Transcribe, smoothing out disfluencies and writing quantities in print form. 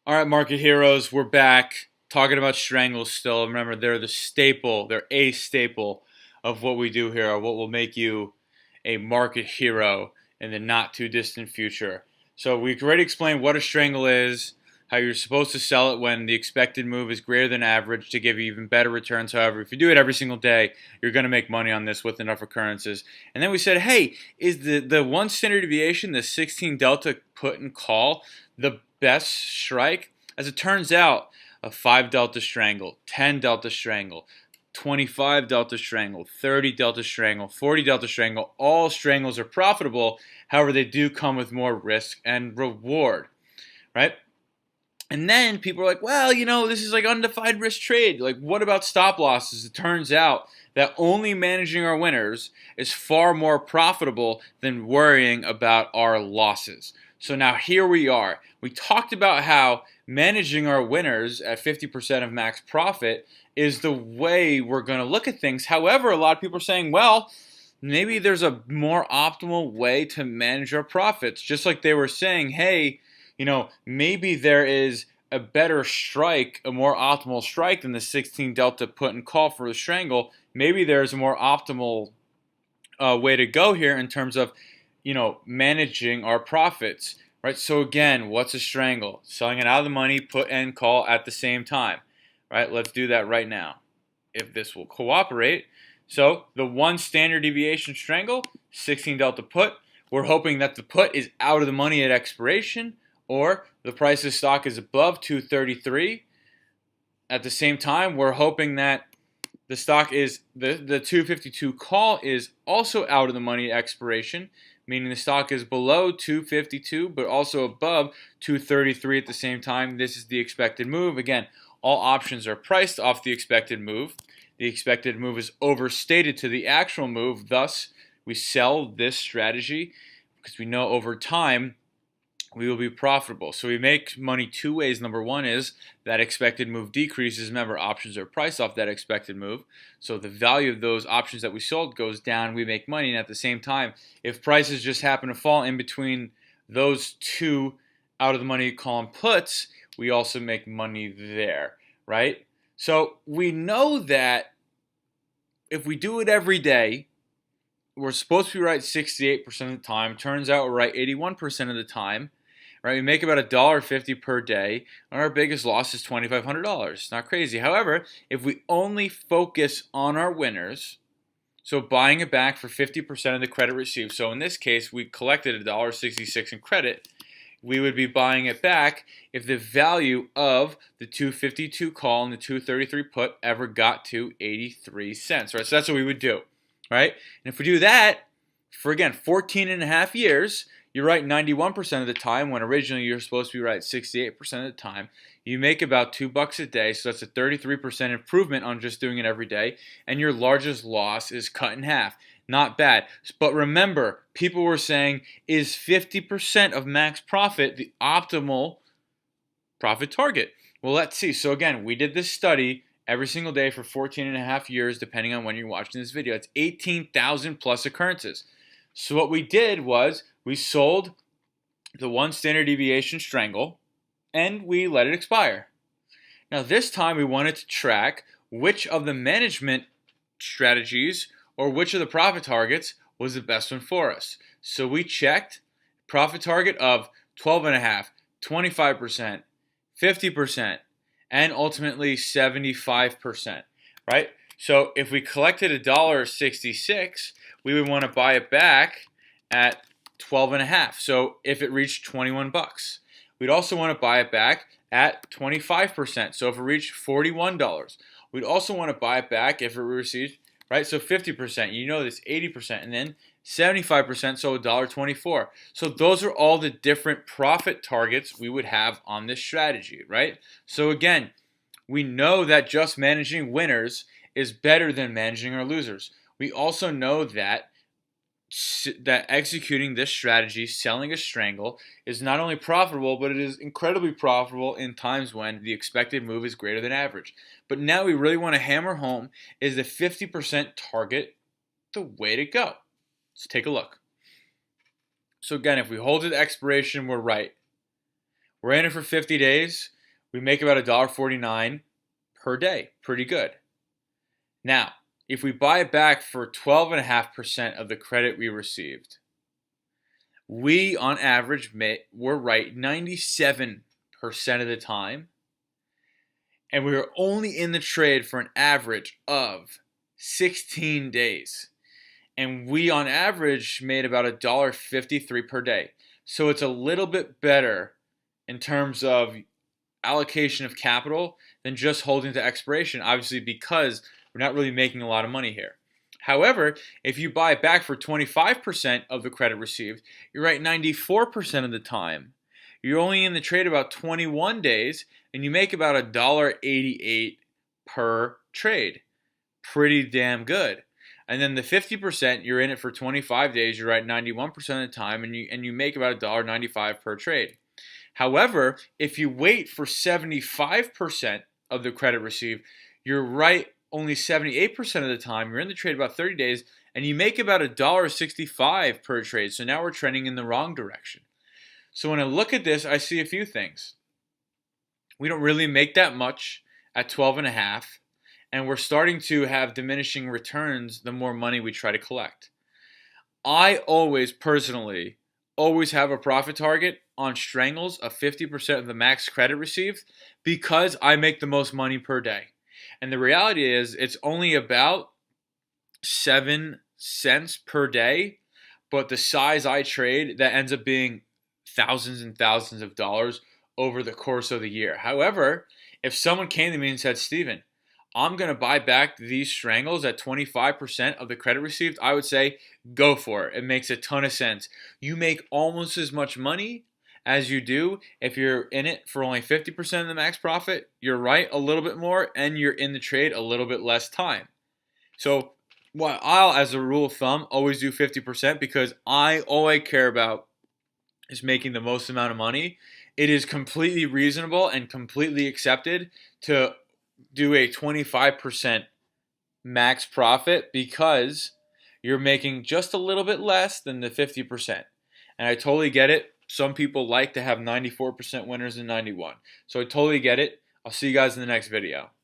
All right, market heroes, we're back talking about Strangle still. Remember, they're the staple, they're a staple of what we do here, what will make you a market hero in the not too distant future. So we've already explained what a Strangle is, how you're supposed to sell it when the expected move is greater than average to give you even better returns. However, if you do it every single day, you're going to make money on this with enough occurrences. And then we said, hey, is the one standard deviation, the 16 delta put and call, the best strike? As it turns out, a 5 delta strangle, 10 delta strangle, 25 delta strangle, 30 delta strangle, 40 delta strangle, all strangles are profitable. However, they do come with more risk and reward, right? And then people are like, well, this is like undefined risk trade. Like, what about stop losses? It turns out that only managing our winners is far more profitable than worrying about our losses. So now here we are. We talked about how managing our winners at 50% of max profit is the way we're going to look at things. However, a lot of people are saying, well, maybe there's a more optimal way to manage our profits. Just like they were saying, hey, maybe there is a better strike, a more optimal strike than the 16 delta put and call for the strangle. Maybe there's a more optimal way to go here in terms of, managing our profits, right? So again, what's a strangle? Selling it out of the money, put and call at the same time, right? Let's do that right now, if this will cooperate. So the one standard deviation strangle, 16 delta put. We're hoping that the put is out of the money at expiration, or the price of stock is above 233. At the same time, we're hoping that the stock is the 252 call is also out of the money at expiration, meaning the stock is below 252 but also above 233 at the same time. This is the expected move. Again, all options are priced off the expected move. The expected move is overstated to the actual move. Thus, we sell this strategy because we know over time we will be profitable. So we make money two ways. Number one is that expected move decreases. Remember, options are priced off that expected move. So the value of those options that we sold goes down. We make money. And at the same time, if prices just happen to fall in between those two out of the money call and puts, we also make money there, right? So we know that if we do it every day, we're supposed to be right 68% of the time. Turns out we're right 81% of the time. Right, we make about $1.50 per day, and our biggest loss is $2,500. Not crazy. However, if we only focus on our winners, so buying it back for 50% of the credit received, so in this case, we collected $1.66 in credit, we would be buying it back if the value of the 252 call and the 233 put ever got to 83 cents. Right, so that's what we would do. Right, and if we do that for, again, 14 and a half years, you're right 91% of the time when originally you're supposed to be right 68% of the time. You make about $2 a day, so that's a 33% improvement on just doing it every day, and your largest loss is cut in half. Not bad. But remember, people were saying, is 50% of max profit the optimal profit target? Well, let's see. So again, we did this study every single day for 14 and a half years, depending on when you're watching this video. It's 18,000 plus occurrences. So what we did was we sold the one standard deviation strangle and we let it expire. Now this time we wanted to track which of the management strategies or which of the profit targets was the best one for us. So we checked profit target of 12.5%, 25%, 50%, and ultimately 75%, right? So if we collected $1.66, we would want to buy it back at 12.5. So if it reached 21 bucks, we'd also want to buy it back at 25%. So if it reached $41, we'd also want to buy it back if it received, right? So 50%, this 80%, and then 75%, so $1.24. So those are all the different profit targets we would have on this strategy, right? So again, we know that just managing winners is better than managing our losers. We also know that executing this strategy, selling a strangle, is not only profitable, but it is incredibly profitable in times when the expected move is greater than average. But now we really want to hammer home, is the 50% target the way to go? Let's take a look. So again, if we hold it to expiration, we're right. We're in it for 50 days. We make about $1.49 per day. Pretty good. Now, if we buy it back for 12.5% of the credit we received, we on average were right 97% of the time, and we were only in the trade for an average of 16 days. And we on average made about $1.53 per day. So it's a little bit better in terms of allocation of capital than just holding to expiration, obviously, because we're not really making a lot of money here. However, if you buy it back for 25% of the credit received, you're right 94% of the time. You're only in the trade about 21 days, and you make about $1.88 per trade. Pretty damn good. And then the 50%, you're in it for 25 days, you're right 91% of the time, and you make about $1.95 per trade. However, if you wait for 75% of the credit received, you're right only 78% of the time. You're in the trade about 30 days, and you make about $1.65 per trade. So now we're trending in the wrong direction. So when I look at this, I see a few things. We don't really make that much at 12.5, and we're starting to have diminishing returns the more money we try to collect. I personally always have a profit target on Strangles of 50% of the max credit received because I make the most money per day. And the reality is it's only about 7 cents per day, but the size I trade, that ends up being thousands and thousands of dollars over the course of the year. However, if someone came to me and said, Steven, I'm going to buy back these Strangles at 25% of the credit received, I would say, go for it. It makes a ton of sense. You make almost as much money as you do if you're in it for only 50% of the max profit. You're right a little bit more, and you're in the trade a little bit less time. So what I'll, as a rule of thumb, always do 50% because all I care about is making the most amount of money. It is completely reasonable and completely accepted to do a 25% max profit because you're making just a little bit less than the 50%. And I totally get it. Some people like to have 94% winners and 91. So I totally get it. I'll see you guys in the next video.